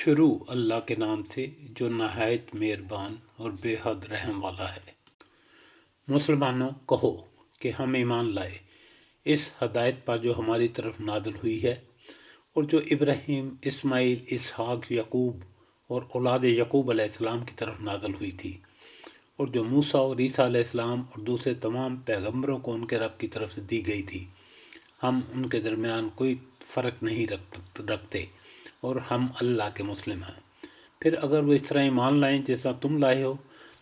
शुरू अल्लाह के नाम से जो नहायत मेहरबान और बेहद रहम वाला है। मुसलमानों, कहो कि हम ईमान लाए इस हदायत पर जो हमारी तरफ नाज़िल हुई है और जो इब्राहीम, इस्माइल, इसहाक, यकूब और औलाद यकूब अलैहिस्सलाम की तरफ नाज़िल हुई थी, और जो मूसा और ईसा अलैहिस्सलाम और दूसरे तमाम पैगंबरों को उनके रब की तरफ से दी गई थी। हम उनके दरमियान कोई फ़र्क नहीं रखते और हम अल्लाह के मुस्लिम हैं। फिर अगर वो इस तरह ईमान लाएं जैसा तुम लाए हो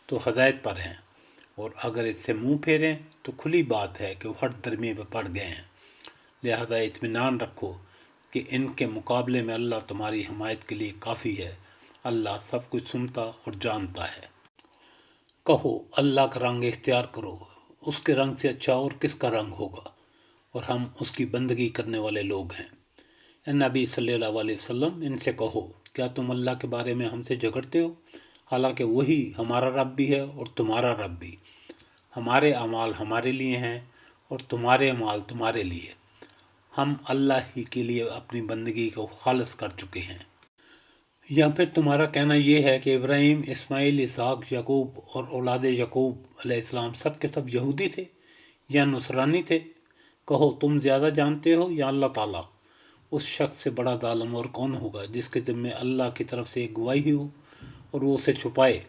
तो हदायत पर हैं, और अगर इससे मुंह फेरें तो खुली बात है कि वो हट दरमी में पड़ गए हैं। लिहाजा इत्मीनान रखो कि इनके मुकाबले में अल्लाह तुम्हारी हिमायत के लिए काफ़ी है। अल्लाह सब कुछ सुनता और जानता है। कहो, अल्लाह का रंग इख्तियार करो, उसके रंग से अच्छा और किसका रंग होगा, और हम उसकी बंदगी करने वाले लोग हैं। नबी सल्लल्लाहु अलैहि वसल्लम, इनसे कहो, क्या तुम अल्लाह के बारे में हमसे झगड़ते हो, हालांकि वही हमारा रब भी है और तुम्हारा रब भी। हमारे अमाल हमारे लिए हैं और तुम्हारे अमाल तुम्हारे लिए। हम अल्लाह ही के लिए अपनी बंदगी को खालिस कर चुके हैं। या फिर तुम्हारा कहना यह है कि इब्राहीम, इस्माइल, इसहाक, यकूब और औलाद यकूब अलैहिस्सलाम सब के सब यहूदी थे या नुसरानी थे। कहो, तुम ज़्यादा जानते हो या अल्लाह ताला। उस शख्स से बड़ा जालिम और कौन होगा जिसके ज़िम्मे अल्लाह की तरफ से एक गवाही हो और वो उसे छुपाए।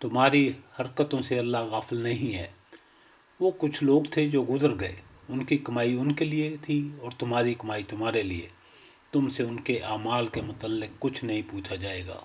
तुम्हारी हरकतों से अल्लाह गाफिल नहीं है। वो कुछ लोग थे जो गुजर गए, उनकी कमाई उनके लिए थी और तुम्हारी कमाई तुम्हारे लिए। तुमसे उनके अमाल के मुतल्लिक कुछ नहीं पूछा जाएगा।